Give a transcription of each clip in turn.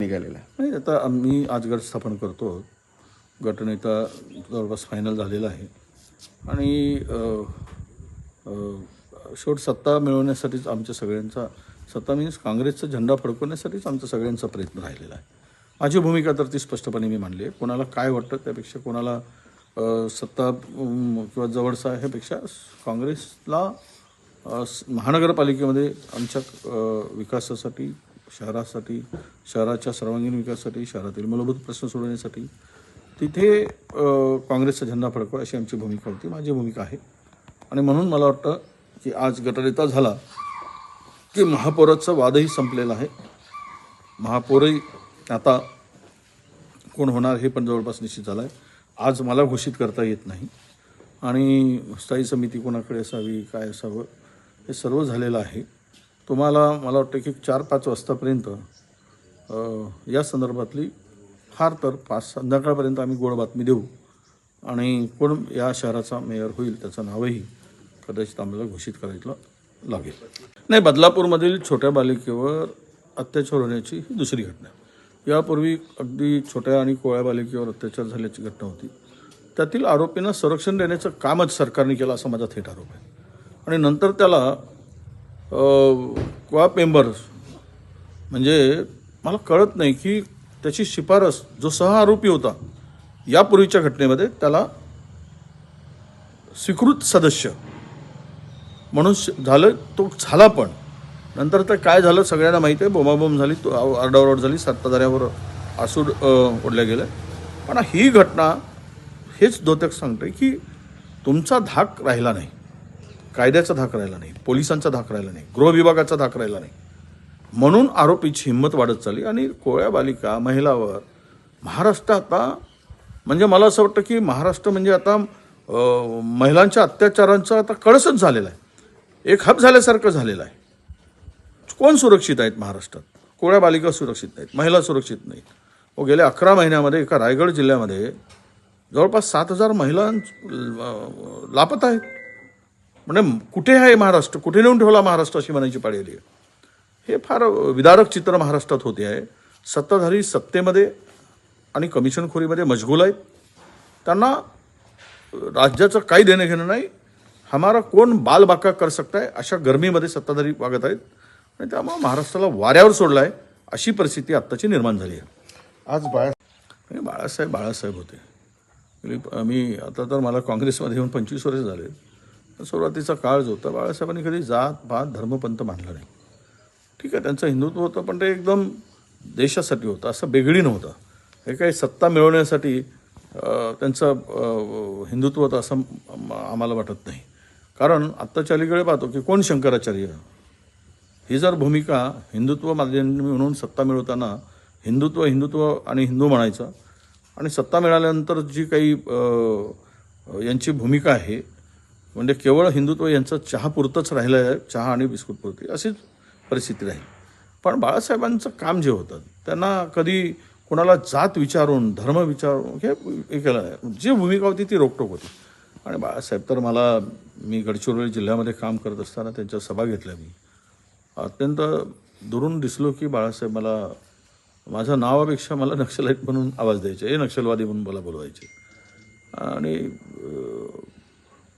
निघालेला आहे? नाही, आता आम्ही आज गट स्थापन करतो. गटनेता जवळपास फायनल झालेला आहे आणि शेवट सत्ता मिळवण्यासाठीच आमच्या सगळ्यांचा, सत्ता मीन्स काँग्रेसचा झेंडा फडकवण्यासाठीच आमचा सगळ्यांचा प्रयत्न राहिलेला आहे. माझी भूमिका तर ती स्पष्टपणे मी मांडली आहे. कोणाला काय वाटतं त्यापेक्षा कोणाला सत्ता किंवा जवळचा ह्यापेक्षा काँग्रेसला महानगरपालिकेमध्ये आमच्या विकासासाठी, शहरासाठी, शहराच्या सर्वांगीण विकासासाठी, शहरातील मूलभूत प्रश्न सोडवण्यासाठी तिथे काँग्रेसचा झेंडा फडकवा अशी आमची भूमिका होती, माझी भूमिका आहे. आणि म्हणून मला वाटतं की आज गटनेता झाला की महापौराचा वादही संपलेला आहे. महापौरही आता कोण होणार हे पण जवळपास निश्चित झालं आहे. आज मला घोषित करता येत नाही आणि स्थायी समिती कोणाकडे असावी, काय असावं, हे सर्व झालेलं आहे. तुम्हाला मला वाटतं की 4-5 वाजतापर्यंत या संदर्भातली फार तर 5 संध्याकाळपर्यंत आम्ही गोड बातमी देऊ आणि कोण या शहराचा मेयर होईल त्याचं नावही कदाचित आम्हाला घोषित करायला लागेल. नाही, बदलापूरमधील छोट्या बालिकेवर अत्याचार होण्याची ही दुसरी घटना आहे. यापूर्वी अगदी छोट्या आणि कोवळ्या बालिकेवर अत्याचार झाल्याची घटना होती. त्यातील आरोपींना संरक्षण देण्याचं कामच सरकारने केलं असा माझा थेट आरोप आहे. आणि नंतर त्याला क्वाप मेंबर्स, म्हणजे मला कळत नाही की त्याची शिफारस, जो सहआरोपी होता यापूर्वीच्या घटनेमध्ये, त्याला स्वीकृत सदस्य म्हणून झालं, तो झाला. पण नंतर तर काय झालं सगळ्यांना माहिती आहे. बोंबाबोंब झाली, तो आरडाओरड झाली, सत्ताधाऱ्यावर आसूड ओढल्या गेलं. पण ही घटना हेच द्योतक सांगते की तुमचा धाक राहिला नाही, कायद्याचा धाक राहिला नाही, पोलिसांचा धाक राहिला नाही, गृह विभागाचा धाक राहिला नाही. म्हणून आरोपीची हिंमत वाढत चालली आणि कोवळ्या बालिका, महिलावर महाराष्ट्र आता, म्हणजे मला असं वाटतं की महाराष्ट्र म्हणजे आता महिलांच्या अत्याचारांचा आता कळसच झालेला आहे, एक हब झाल्यासारखं झालेलं आहे. कोण सुरक्षित आहेत महाराष्ट्रात? कोवळ्या बालिका सुरक्षित नाहीत, महिला सुरक्षित नाहीत. व गेल्या 11 महिन्यामध्ये एका रायगड जिल्ह्यामध्ये जवळपास 7,000 महिला लापता आहेत. म्हणजे कुठे आहे महाराष्ट्र, कुठे नेऊन ठेवला महाराष्ट्र अशी म्हणायची पाळी आली आहे. हे फार विदारक चित्र महाराष्ट्रात होते आहे. सत्ताधारी सत्तेमध्ये आणि कमिशनखोरीमध्ये मशगूल आहेत. त्यांना राज्याचं काही देणं घेणं नाही. हमारा कोण बाल बाका कर सकता है अशा गरमीमध्ये सत्ताधारी वागत आहेत आणि त्यामुळे महाराष्ट्राला वाऱ्यावर सोडला आहे अशी परिस्थिती आत्ताची निर्माण झाली आहे. आज बाळासाहेब होते. मी आता तर मला काँग्रेसमध्ये येऊन 25 वर्ष झाले. सुरुवातीचा काळ जो होता, बाळासाहेबांनी कधी जात पात धर्मपंथ मानला नाही. ठीक आहे, त्यांचं हिंदुत्व होतं पण ते एकदम देशासाठी होतं, असं बेगडी नव्हतं. हे काही सत्ता मिळवण्यासाठी त्यांचं हिंदुत्व होतं असं आम्हाला वाटत नाही. कारण आत्ताच्या अलीकडे पाहतो की कोण शंकराचार्य, ही जर भूमिका हिंदुत्व माध्यम म्हणून सत्ता मिळवताना हिंदुत्व आणि हिंदू म्हणायचं आणि सत्ता मिळाल्यानंतर जी काही यांची भूमिका आहे म्हणजे केवळ हिंदुत्व यांचं चहापुरतंच राहिलं आहे, चहा आणि बिस्कुटपुरती अशीच परिस्थिती राहील. पण बाळासाहेबांचं काम जे होतं, त्यांना कधी कोणाला जात विचारून, धर्म विचारून हे केलं नाही. जी भूमिका होती ती रोकटोक होती. आणि बाळासाहेब तर मी गडचिरोली जिल्ह्यामध्ये काम करत असताना त्यांच्या सभा घेतल्या. मी अत्यंत दुरून दिसलो की बाळासाहेब मला माझ्या नावापेक्षा मला नक्षलाईट म्हणून आवाज द्यायचे, हे नक्षलवादी म्हणून मला बोलवायचे. आणि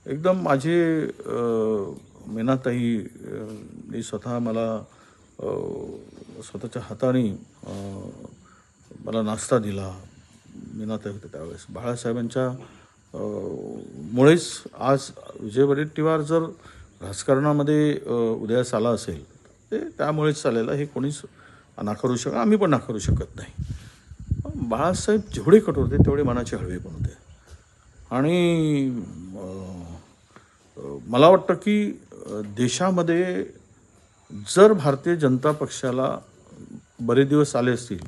एकदम माझे मीनाताई स्वतः मला स्वतःच्या हाताने मला नाश्ता दिला. मीनाताई होते त्यावेळेस. बाळासाहेबांच्या मुळेच आज विजय वडेट्टीवार जर राजकारणामध्ये उदयास आला असेल ते त्यामुळेच आलेलं, हे कोणीच नाकारू शकत, आम्ही पण नाकारू शकत नाही. बाळासाहेब जेवढे कठोर होते तेवढे मनाचे हळवे पण होते. आणि मला वाटतं की देशामध्ये जर भारतीय जनता पक्षाला बरेच दिवस आले असतील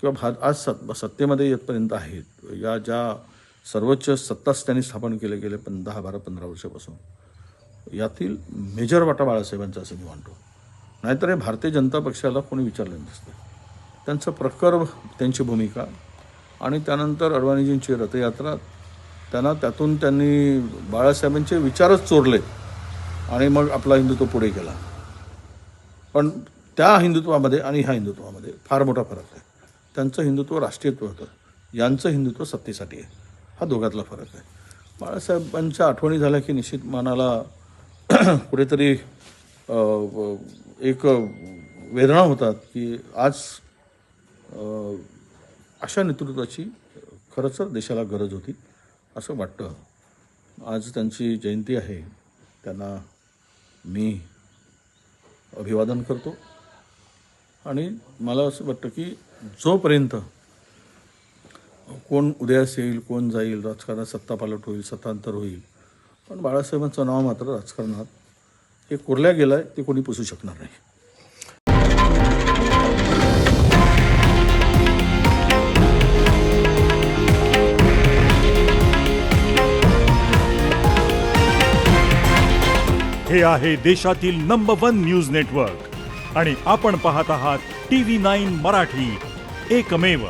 किंवा आज सत्तेमध्ये येतपर्यंत आहेत, या ज्या सर्वोच्च सत्ताच त्यांनी स्थापन केले गेले 10-12-15 वर्षापासून, यातील मेजर वाटा बाळासाहेबांचा असं मी मानतो. नाहीतर हे भारतीय जनता पक्षाला कोणी विचारलं नसतं. त्यांचं प्रखर त्यांची भूमिका आणि त्यानंतर अडवाणीजींची रथयात्रा, त्यातून त्यांनी बाळासाहेबांचे विचारच चोरले आणि मग आपला हिंदुत्व पुढे केला. पण त्या हिंदुत्वामध्ये आणि ह्या हिंदुत्वामध्ये फार मोठा फरक आहे. त्यांचं हिंदुत्व राष्ट्रीयत्व होतं, यांचं हिंदुत्व सत्तेसाठी आहे. हा दोघातला फरक आहे. बाळासाहेबांच्या आठवणी झाल्या की निश्चित मनाला कुठेतरी एक वेदना होतात की आज अशा नेतृत्वाची खरंच देशाला गरज होती असं वाटतं. आज त्यांची जयंती आहे, त्यांना मी अभिवादन करतो. आणि मला असं वाटतं की जोपर्यंत कोण उदयास येईल, कोण जाईल, राजकारणात सत्तापालट होईल, सत्तांतर होईल, पण बाळासाहेबांचं नाव मात्र राजकारणात हे कोरल्या गेलं आहे, ते कोणी पुसू शकणार नाही. हे आहे देशातील नंबर 1 न्यूज नेटवर्क आणि आपण पाहत आहात TV9 मराठी, एकमेव.